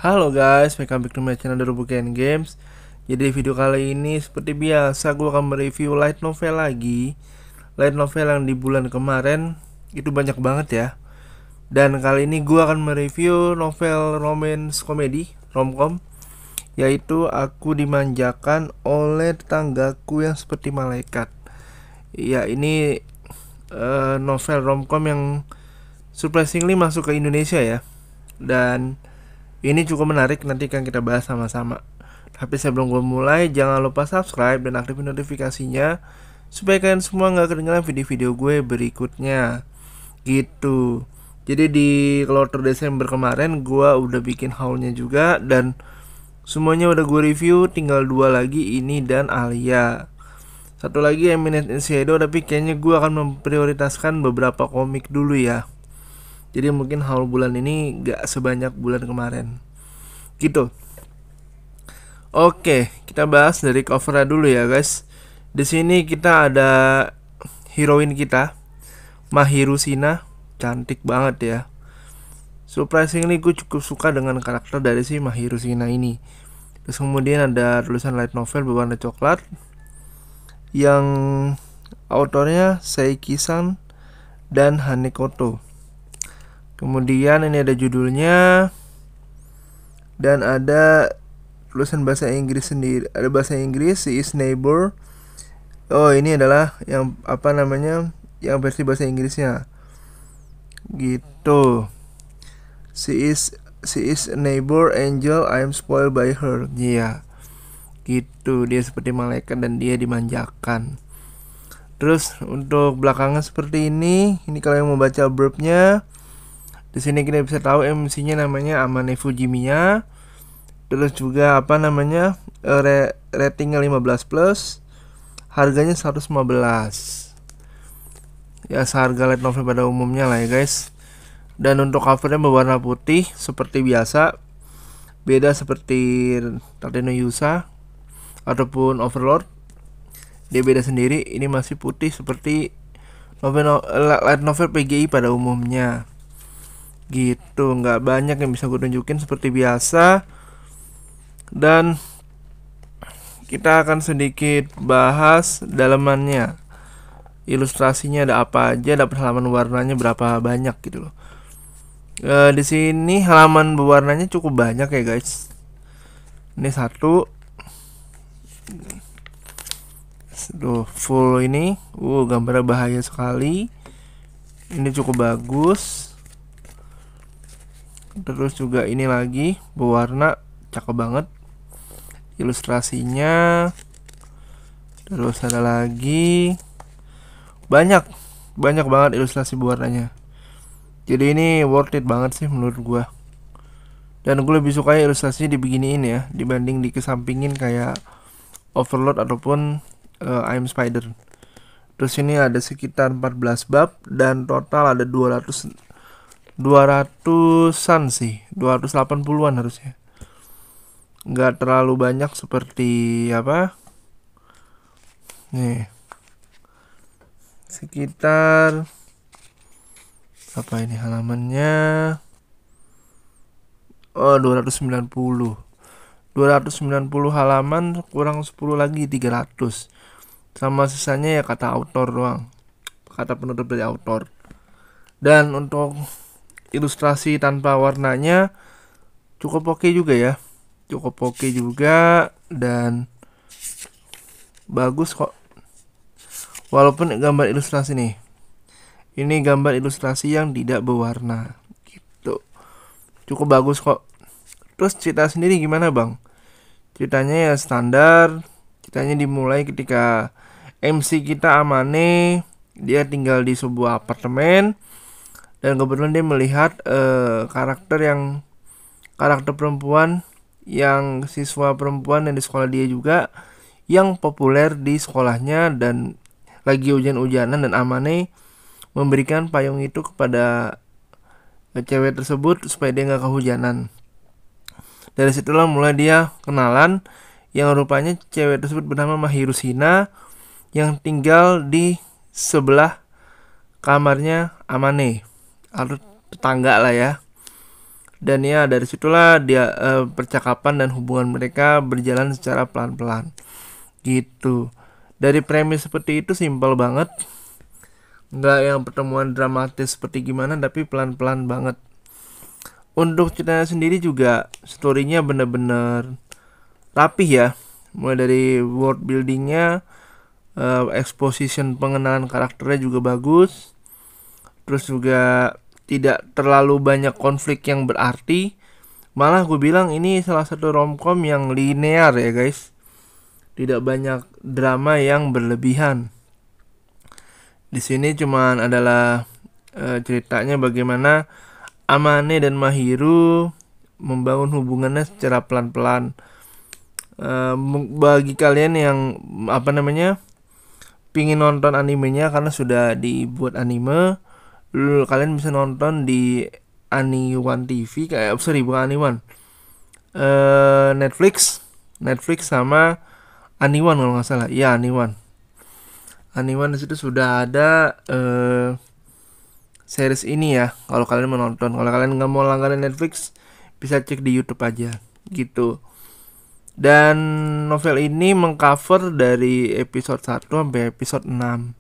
Halo guys, welcome back to my channel Derubuken Games. Jadi video kali ini seperti biasa gue akan mereview light novel lagi. Light novel yang di bulan kemarin itu banyak banget ya. Dan kali ini gue akan mereview novel romance komedi, romcom, yaitu Aku Dimanjakan Oleh Tetanggaku Yang Seperti Malaikat. Ya ini novel romcom yang surprisingly masuk ke Indonesia ya. Dan ini cukup menarik, nanti akan kita bahas sama-sama. Tapi sebelum gue mulai, jangan lupa subscribe dan aktifin notifikasinya supaya kalian semua gak ketinggalan video-video gue berikutnya. Gitu. Jadi di kloter Desember kemarin gue udah bikin haulnya juga, dan semuanya udah gue review. Tinggal 2 lagi, ini dan Alia. Satu lagi Eminence in Shadow, tapi kayaknya gue akan memprioritaskan beberapa komik dulu ya. Jadi mungkin haul bulan ini gak sebanyak bulan kemarin. Gitu. Oke, kita bahas dari covernya dulu ya guys. Di sini kita ada heroin kita, Mahiru Shina, cantik banget ya. Surprisingly gue cukup suka dengan karakter dari si Mahiru Shina ini. Terus kemudian ada tulisan light novel berwarna coklat yang autornya Seiki-san dan Hanekoto. Kemudian ini ada judulnya dan ada tulisan bahasa Inggris sendiri. Ada bahasa Inggris, She is Neighbor. Oh, ini adalah yang apa namanya? Yang versi bahasa Inggrisnya. Gitu. She is a neighbor angel, I am spoiled by her. Iya. Gitu, dia seperti malaikat dan dia dimanjakan. Terus untuk belakangnya seperti ini kalau yang mau baca verbnya. Di sini kita bisa tahu MC-nya namanya Amane Fujimiya. Terus juga apa namanya? Ratingnya 15+. Harganya 115. Ya seharga light novel pada umumnya lah ya guys. Dan untuk covernya berwarna putih seperti biasa. Beda seperti Tateno Yusa ataupun Overlord. Dia beda sendiri. Ini masih putih seperti light novel PGI pada umumnya. Gitu, nggak banyak yang bisa gue tunjukin seperti biasa. Dan kita akan sedikit bahas dalamannya, ilustrasinya ada apa aja, dapat halaman warnanya berapa banyak gitu loh. Di sini halaman berwarnanya cukup banyak ya guys. Ini satu, full ini, gambarnya bahaya sekali. Ini cukup bagus. Terus juga ini lagi berwarna, cakep banget ilustrasinya. Terus ada lagi banyak banget ilustrasi berwarnanya. Jadi ini worth it banget sih menurut gua. Dan gue lebih suka ilustrasi dibeginiin ya dibanding dikesampingin kayak Overlord ataupun I'm Spider. Terus ini ada sekitar 14 bab dan total ada 200-an sih, 280-an harusnya. Nggak terlalu banyak seperti apa? Nih. Sekitar apa ini halamannya? Oh, 290. 290 halaman kurang 10 lagi 300. Sama sisanya ya kata autor doang. Kata penutup dari autor. Dan untuk ilustrasi tanpa warnanya cukup oke juga ya. Cukup oke juga dan bagus kok. Walaupun gambar ilustrasi nih. Ini gambar ilustrasi yang tidak berwarna gitu. Cukup bagus kok. Terus cerita sendiri gimana, Bang? Ceritanya ya standar. Ceritanya dimulai ketika MC kita Amane, dia tinggal di sebuah apartemen. Dan kebetulan dia melihat karakter perempuan yang siswa perempuan yang di sekolah dia juga yang populer di sekolahnya dan lagi hujan-hujanan, dan Amane memberikan payung itu kepada cewek tersebut supaya dia nggak kehujanan. Dari situlah mulai dia kenalan yang rupanya cewek tersebut bernama Mahiru Shina yang tinggal di sebelah kamarnya Amane atau tetangga lah ya. Dan ya dari situlah dia percakapan dan hubungan mereka berjalan secara pelan-pelan gitu. Dari premis seperti itu simpel banget, nggak yang pertemuan dramatis seperti gimana, tapi pelan-pelan banget. Untuk ceritanya sendiri juga storynya bener-bener rapih ya, mulai dari world buildingnya, exposition pengenalan karakternya juga bagus, terus juga tidak terlalu banyak konflik yang berarti. Malah gue bilang ini salah satu romcom yang linear ya guys, tidak banyak drama yang berlebihan. Di sini cuman adalah ceritanya bagaimana Amane dan Mahiru membangun hubungannya secara pelan-pelan. Bagi kalian yang pingin nonton animenya karena sudah dibuat anime, kalian bisa nonton di Ani1 TV, bukan Ani1, Netflix sama Ani1 kalau nggak salah. Iya, Ani1 di situ sudah ada series ini ya. Kalau kalian mau nonton, kalau kalian nggak mau langganan Netflix, bisa cek di YouTube aja gitu. Dan novel ini mengcover dari episode 1 sampai episode 6.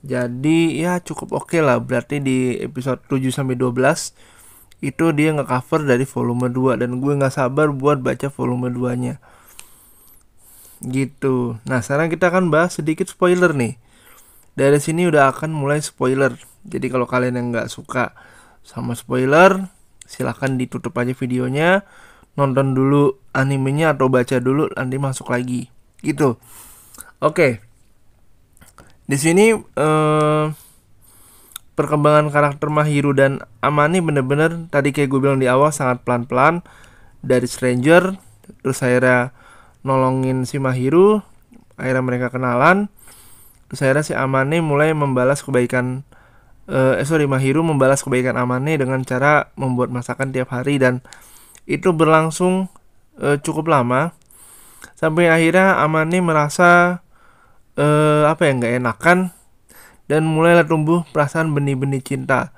Jadi ya cukup oke lah. Berarti di episode 7 sampai 12 itu dia nge-cover dari volume 2, dan gue nggak sabar buat baca volume 2-nya. Gitu. Nah, sekarang kita akan bahas sedikit spoiler nih. Dari sini udah akan mulai spoiler. Jadi kalau kalian yang nggak suka sama spoiler, silahkan ditutup aja videonya, nonton dulu animenya atau baca dulu, nanti masuk lagi. Gitu. Oke. Di sini perkembangan karakter Mahiru dan Amane bener-bener tadi kayak gue bilang di awal sangat pelan-pelan, dari stranger terus akhirnya nolongin si Mahiru, akhirnya mereka kenalan, terus akhirnya si Amane mulai membalas kebaikan Mahiru membalas kebaikan Amane dengan cara membuat masakan tiap hari, dan itu berlangsung cukup lama sampai akhirnya Amane merasa nggak enakan, dan mulailah tumbuh perasaan benih-benih cinta.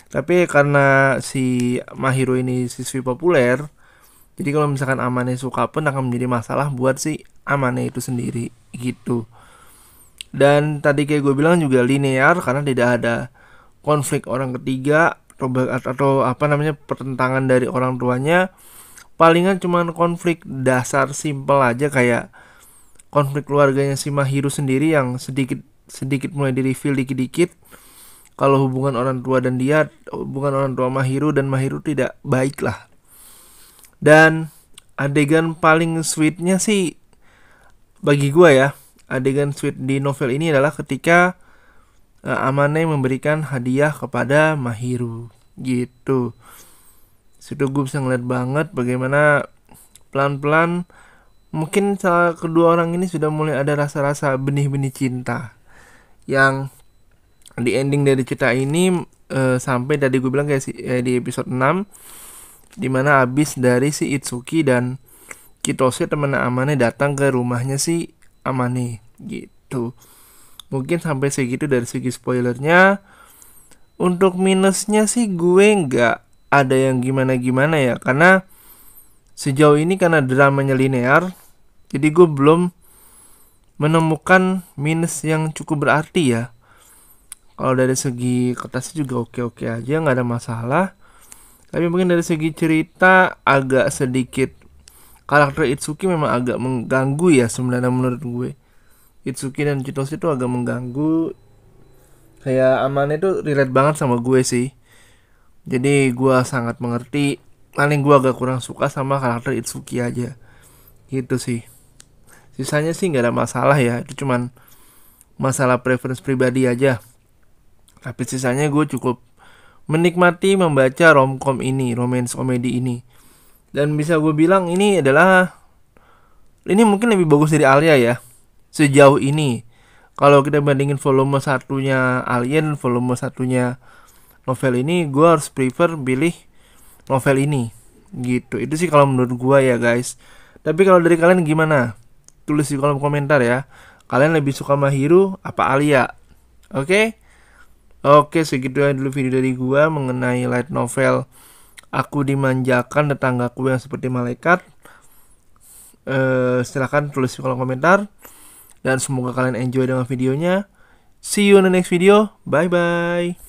Tapi karena si Mahiru ini siswi populer, jadi kalau misalkan Amane suka pun akan menjadi masalah buat si Amane itu sendiri gitu. Dan tadi kayak gue bilang juga linear karena tidak ada konflik orang ketiga atau pertentangan dari orang tuanya. Palingan cuman konflik dasar simple aja, kayak konflik keluarganya si Mahiru sendiri yang sedikit mulai di-reveal dikit-dikit kalau hubungan orang tua Mahiru dan Mahiru tidak baik lah. Dan adegan paling sweetnya sih bagi gue ya, adegan sweet di novel ini adalah ketika Amane memberikan hadiah kepada Mahiru gitu. Situ gue bisa ngeliat banget bagaimana pelan-pelan mungkin kedua orang ini sudah mulai ada rasa-rasa benih-benih cinta, yang di ending dari cerita ini sampai tadi gue bilang kayak di episode 6, dimana abis dari si Itsuki dan Kitose teman Amane datang ke rumahnya si Amane gitu. Mungkin sampai segitu dari segi spoilernya. Untuk minusnya sih gue nggak ada yang gimana-gimana ya, karena sejauh ini karena dramanya linear, jadi gue belum menemukan minus yang cukup berarti ya. Kalau dari segi kertasnya juga oke-oke aja, nggak ada masalah. Tapi mungkin dari segi cerita agak sedikit, karakter Itsuki memang agak mengganggu ya sebenarnya menurut gue. Itsuki dan Chitose itu agak mengganggu. Kayak Amane itu relate banget sama gue sih. Jadi gue sangat mengerti. Paling gue agak kurang suka sama karakter Itsuki aja. Gitu sih. Sisanya sih gak ada masalah ya. Itu cuman masalah preference pribadi aja. Tapi sisanya gue cukup menikmati membaca romcom ini, romance komedi ini. Dan bisa gue bilang ini mungkin lebih bagus dari Alia ya, sejauh ini. Kalau kita bandingin volume satunya Alien, volume satunya novel ini, gue harus prefer pilih novel ini gitu. Itu sih kalau menurut gue ya guys. Tapi kalau dari kalian gimana? Tulis di kolom komentar ya. Kalian lebih suka Mahiru apa Alia? Oke, segitu aja dulu video dari gue mengenai light novel aku dimanjakan, tetanggaku yang seperti malaikat. Silahkan tulis di kolom komentar. Dan semoga kalian enjoy dengan videonya. See you in the next video. Bye bye.